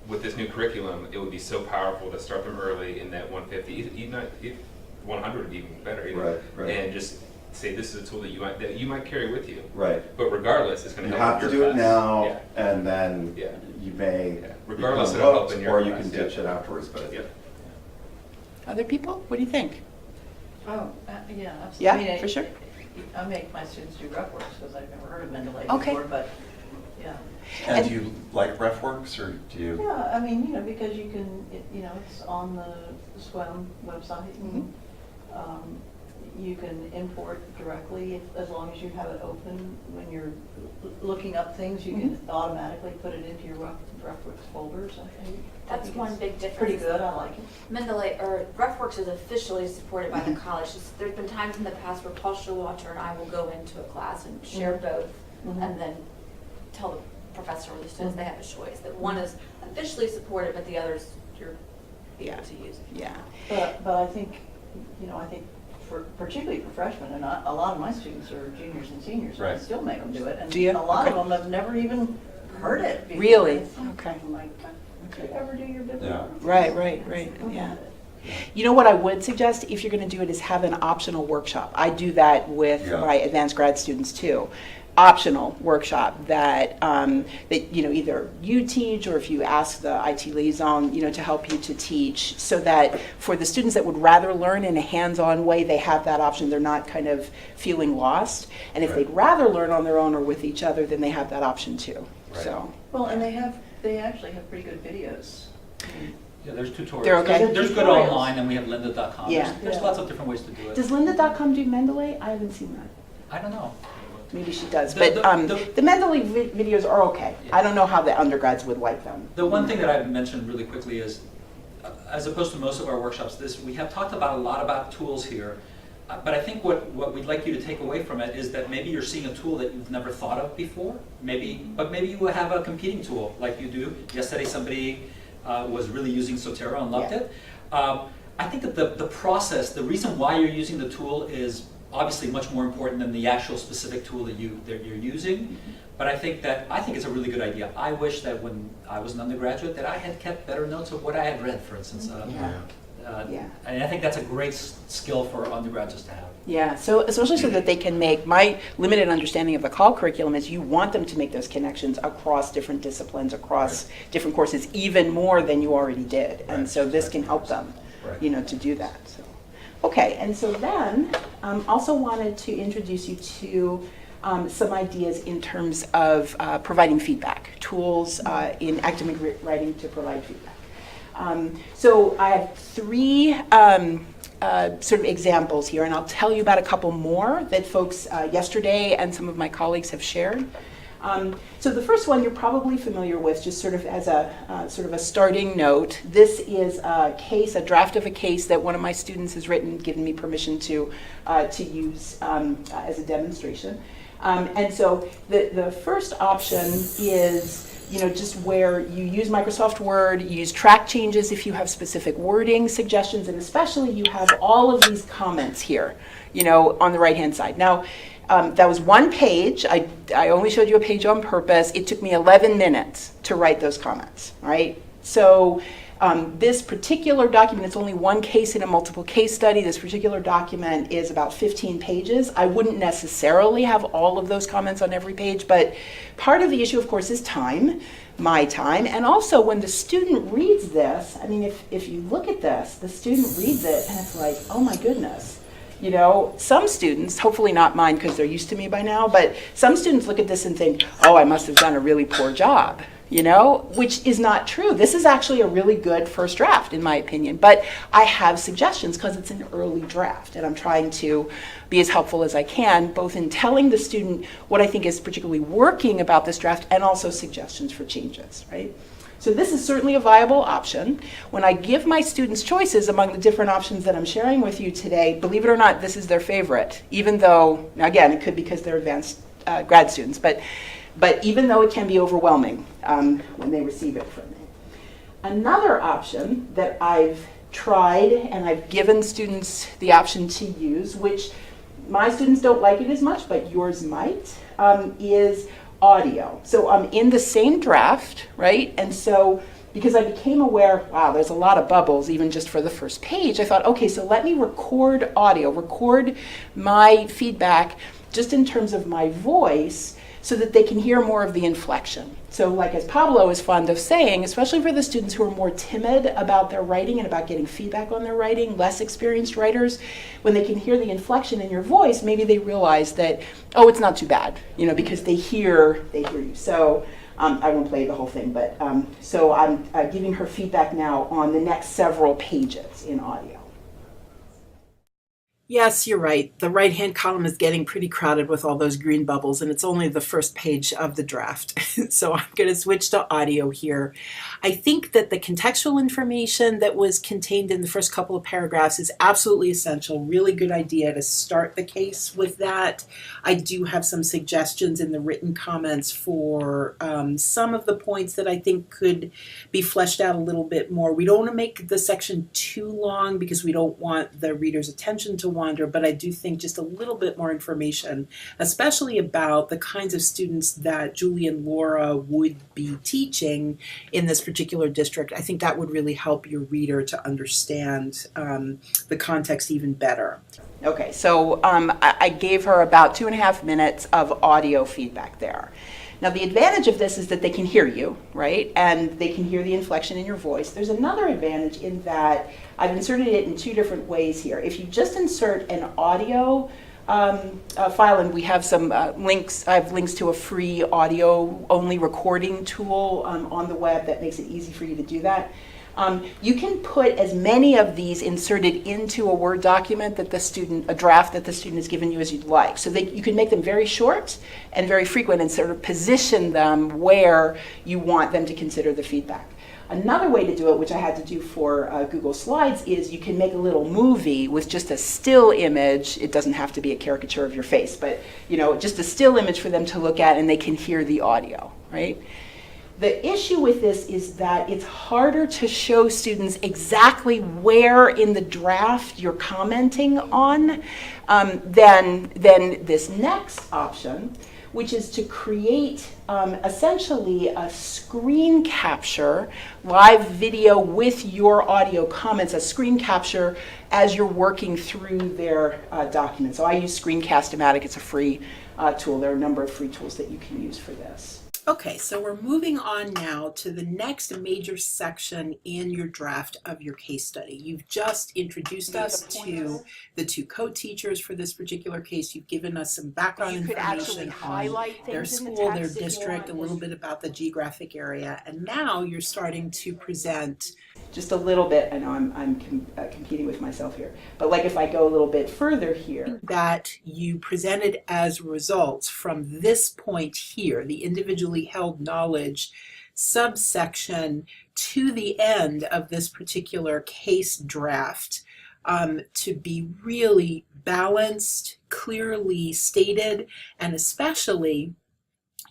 with this new curriculum, it would be so powerful to start them early in that 150, even if 100 would be even better. Right. And just say this is a tool that you might carry with you. Right. But regardless, it's going You to help have to your do it class. now, Yeah. and then Yeah. you may Regardless, become it'll help hooked, in your or you class, can ditch it afterwards. But Yeah. Other people? What do you think? Oh, yeah, absolutely. Yeah, I mean, for sure. I make my students do RefWorks because I've never heard of Mendeley Okay. before, but, yeah. And do you like RefWorks, or do you? Yeah, I mean, because you can, it's on the SWEM website. And, you can import directly as long as you have it open. When you're looking up things, you can automatically put it into your RefWorks folders. I think one it's big difference. pretty good. I like it. Mendeley, or RefWorks is officially supported by the college. There's been times in the past where Paul Showalter and I will go into a class and share both and then tell the professor or the students they have a choice. That one is officially supported, but the others you're able to use. Yeah. But I think, particularly for freshmen, and a lot of my students are juniors and seniors, and I Right. still make them do it. And Do you? a lot Okay. of them have never even heard it before. Really? It's like, Okay. I'm like, did you ever do your bibliography? Right, yeah. You know what I would suggest, if you're going to do it, is have an optional workshop. I do that with my advanced grad students too. Optional workshop that either you teach, or if you ask the IT liaison, to help you to teach, so that for the students that would rather learn in a hands-on way, they have that option. They're not kind of feeling lost. And if they'd rather learn on their own or with each other, then they have that option too. Right. So. Well, and they actually have pretty good videos. Yeah, there's tutorials. They're okay? There's good Tutorials. online, and we have lynda.com. Yeah. There's lots of different ways to do it. Does lynda.com do Mendeley? I haven't seen that. I don't know. Maybe she does, The- but the- the Mendeley videos are okay. Yeah. I don't know how the undergrads would like them. The one thing that I've mentioned really quickly is, as opposed to most of our workshops, we have talked about a lot about tools here, but I think what we'd like you to take away from it is that maybe you're seeing a tool that you've never thought of before, but maybe you have a competing tool like you do. Yesterday somebody was really using Sotero and loved it. I think that the process, the reason why you're using the tool is obviously much more important than the actual specific tool that you're using. But I think it's a really good idea. I wish that when I was an undergraduate that I had kept better notes of what I had read, for instance. And I think that's a great skill for undergraduates to have. Yeah, so especially so that they can make, my limited understanding of the CAL curriculum is you want them to make those connections across different disciplines, across different courses, even more than you already did. And so this can help them, to do that. So. Okay, and so then also wanted to introduce you to some ideas in terms of providing feedback, tools in academic writing to provide feedback. So I have three sort of examples here, and I'll tell you about a couple more that folks yesterday and some of my colleagues have shared. So the first one you're probably familiar with, just sort of as a sort of a starting note. This is a draft of a case that one of my students has written, given me permission to use as a demonstration. And so the first option is, just where you use Microsoft Word, you use track changes if you have specific wording suggestions, and especially you have all of these comments here, on the right-hand side. Now, that was one page. I only showed you a page on purpose. It took me 11 minutes to write those comments, right? So this particular document, it's only one case in a multiple case study. This particular document is about 15 pages. I wouldn't necessarily have all of those comments on every page, but part of the issue, of course, is time, my time, and also when the student reads this, I mean, if you look at this, the student reads it and it's like, oh my goodness. Some students, hopefully not mine because they're used to me by now, but some students look at this and think, oh, I must have done a really poor job, which is not true. This is actually a really good first draft, in my opinion. But I have suggestions because it's an early draft, and I'm trying to be as helpful as I can, both in telling the student what I think is particularly working about this draft and also suggestions for changes, right? So this is certainly a viable option. When I give my students choices among the different options that I'm sharing with you today, believe it or not, this is their favorite, even though, now again, it could be because they're advanced grad students, but even though it can be overwhelming when they receive it from me. Another option that I've tried and I've given students the option to use, which my students don't like it as much, but yours might, is audio. So I'm in the same draft, right? And so because I became aware, wow, there's a lot of bubbles even just for the first page, I thought, okay, so let me record audio, record my feedback just in terms of my voice so that they can hear more of the inflection. So like as Pablo is fond of saying, especially for the students who are more timid about their writing and about getting feedback on their writing, less experienced writers, when they can hear the inflection in your voice, maybe they realize that, oh, it's not too bad, you know, because they hear you. So I won't play the whole thing, but so I'm giving her feedback now on the next several pages in audio. Yes, you're right. The right-hand column is getting pretty crowded with all those green bubbles, and it's only the first page of the draft. So I'm going to switch to audio here. I think that the contextual information that was contained in the first couple of paragraphs is absolutely essential. Really good idea to start the case with that. I do have some suggestions in the written comments for some of the points that I think could be fleshed out a little bit more. We don't want to make the section too long because we don't want the reader's attention to wander, but I do think just a little bit more information, especially about the kinds of students that Julie and Laura would be teaching in this particular district. I think that would really help your reader to understand the context even better. Okay, so I gave her about 2.5 minutes of audio feedback there. Now the advantage of this is that they can hear you, right? And they can hear the inflection in your voice. There's another advantage in that I've inserted it in 2 different ways here. If you just insert an audio file, and we have some links, I have links to a free audio only recording tool on the web that makes it easy for you to do that. You can put as many of these inserted into a Word document that a draft that the student has given you as you'd like. So you can make them very short and very frequent and sort of position them where you want them to consider the feedback. Another way to do it, which I had to do for Google Slides, is you can make a little movie with just a still image. It doesn't have to be a caricature of your face, but just a still image for them to look at, and they can hear the audio, right? The issue with this is that it's harder to show students exactly where in the draft you're commenting on than this next option, which is to create essentially a screen capture, live video with your audio comments, a screen capture as you're working through their document. So I use Screencast-O-Matic. It's a free tool. There are a number of free tools that you can use for this. Okay, so we're moving on now to the next major section in your draft of your case study. You've just introduced us to the 2 co-teachers for this particular case. You've given us some background information on their school, their district, a little bit about the geographic area, and now you're starting to present just a little bit. I know I'm competing with myself here, but like if I go a little bit further here, that you presented as results from this point here, the individually held knowledge subsection, to the end of this particular case draft, to be really balanced, clearly stated, and especially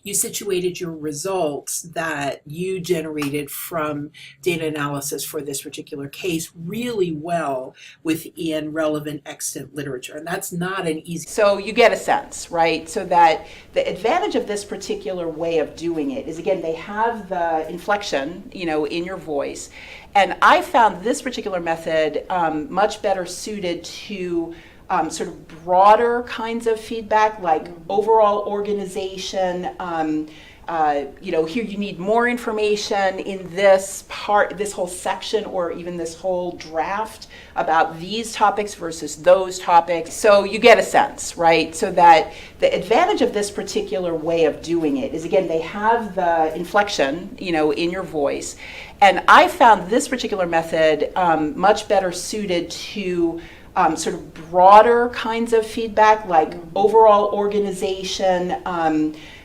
you situated your results that you generated from data analysis for this particular case really well within relevant extant literature. And that's not an easy... So you get a sense, right? So that the advantage of this particular way of doing it is, again, they have the inflection, in your voice. And I found this particular method much better suited to sort of broader kinds of feedback, like overall organization. Here you need more information in this part, this whole section, or even this whole draft about these topics versus those topics. So you get a sense, right? So that the advantage of this particular way of doing it is, again, they have the inflection, in your voice. And I found this particular method much better suited to sort of broader kinds of feedback, like overall organization.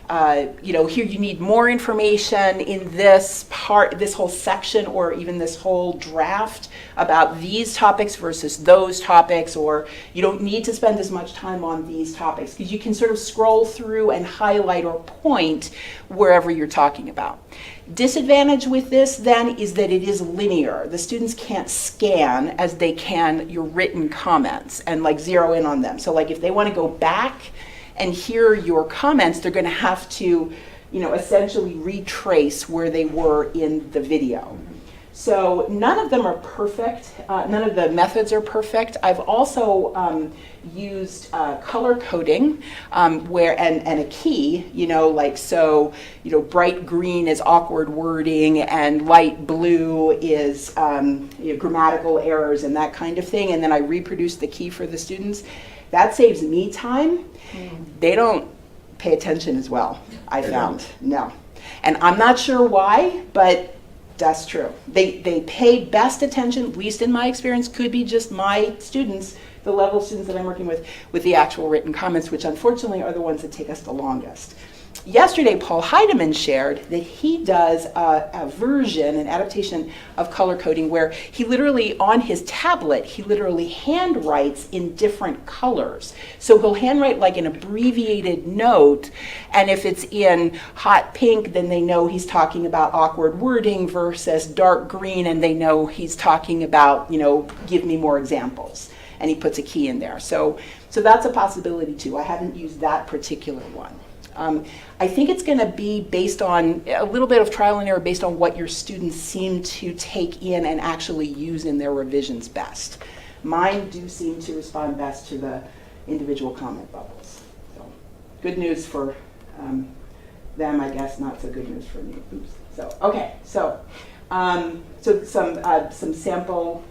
here you need more information in this part, this whole section, or even this whole draft about these topics versus those topics, or you don't need to spend as much time on these topics, because you can sort of scroll through and highlight or point wherever you're talking about. Disadvantage with this then is that it is linear. The students can't scan as they can your written comments and like zero in on them. So like if they want to go back and hear your comments, they're going to have to, essentially retrace where they were in the video. So none of them are perfect. None of the methods are perfect. I've also used color coding where and a key, bright green is awkward wording and light blue is grammatical errors and that kind of thing. And then I reproduce the key for the students. That saves me time. They don't pay attention as well, I found. No. And I'm not sure why, but that's true. They pay best attention, at least in my experience, could be just my students, the level of students that I'm working with the actual written comments, which unfortunately are the ones that take us the longest. Yesterday, Paul Heidemann shared that he does a version, an adaptation of color coding where he literally, on his tablet, he literally hand writes in different colors. So he'll handwrite like an abbreviated note, and if it's in hot pink, then they know he's talking about awkward wording versus dark green, and they know he's talking about, give me more examples. And he puts a key in there. So that's a possibility too. I haven't used that particular one. I think it's going to be based on a little bit of trial and error based on what your students seem to take in and actually use in their revisions best. Mine do seem to respond best to the individual comment bubbles. So good news for them, I guess, not so good news for me. Oops. So, okay, so some sample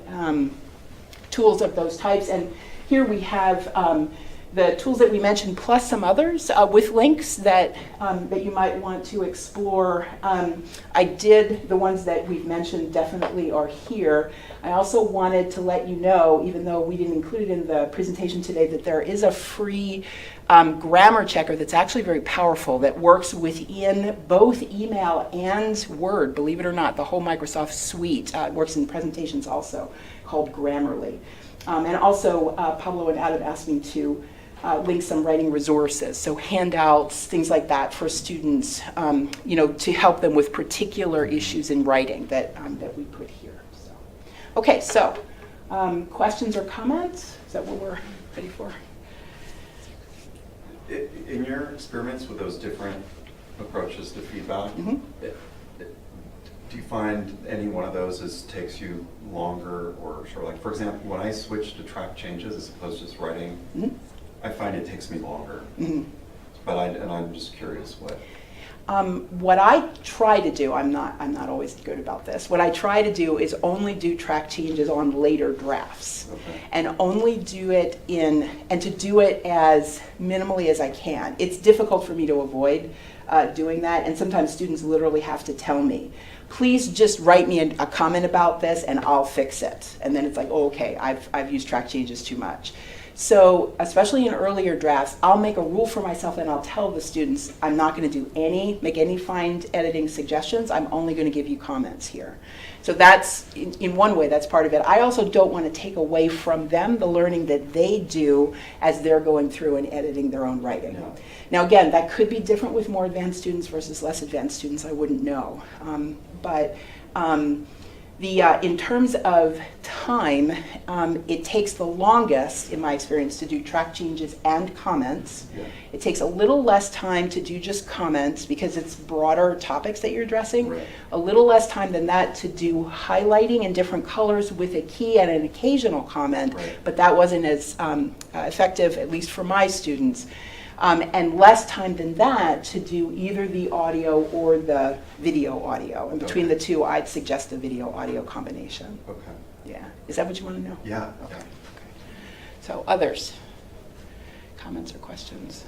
tools of those types. And here we have the tools that we mentioned, plus some others with links that you might want to explore. The ones that we've mentioned definitely are here. I also wanted to let you know, even though we didn't include it in the presentation today, that there is a free grammar checker that's actually very powerful that works within both email and Word, believe it or not, the whole Microsoft suite. It works in presentations also, called Grammarly. And also, Pablo and Adam asked me to link some writing resources, so handouts, things like that for students, to help them with particular issues in writing that we put here. So, okay, so questions or comments? Is that what we're ready for? In your experiments with those different approaches to feedback, do you find any one of those takes you longer, or sort of like, for example, when I switch to track changes as opposed to just writing, I find it takes me longer. But I'm just curious what. What I try to do, I'm not always good about this. What I try to do is only do track changes on later drafts, and only do it to do it as minimally as I can. It's difficult for me to avoid doing that, and sometimes students literally have to tell me, please just write me a comment about this and I'll fix it. And then it's like, oh, okay, I've used track changes too much. So especially in earlier drafts, I'll make a rule for myself and I'll tell the students I'm not going to make any fine editing suggestions. I'm only going to give you comments here. So that's, in one way, that's part of it. I also don't want to take away from them the learning that they do as they're going through and editing their own writing. Yeah. Now again, that could be different with more advanced students versus less advanced students. I wouldn't know. In terms of time, it takes the longest, in my experience, to do track changes and comments. Yeah. It takes a little less time to do just comments because it's broader topics that you're addressing. Right. A little less time than that to do highlighting in different colors with a key and an occasional comment, right. But that wasn't as effective, at least for my students. And less time than that to do either the audio or the video audio. And between the two, I'd suggest the video audio combination. Okay. Yeah. Is that what you want to know? Yeah. Okay. So others? Comments or questions?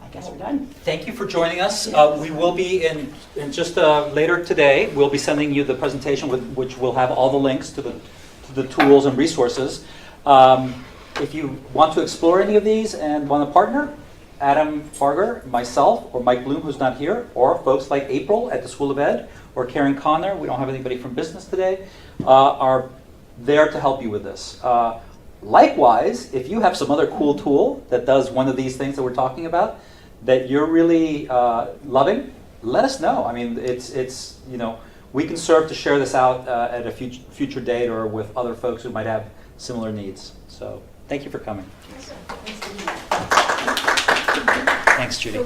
I guess we're done. Thank you for joining us. We will be in just later today, we'll be sending you the presentation which will have all the links to the tools and resources. If you want to explore any of these and want to partner, Adam Farger, myself, or Mike Bloom, who's not here, or folks like April at the School of Ed, or Karen Connor, we don't have anybody from business today, are there to help you with this. Likewise, if you have some other cool tool that does one of these things that we're talking about that you're really loving, let us know. I mean, it's you know, we can serve to share this out at a future date or with other folks who might have similar needs. So thank you for coming. Thanks, Judy.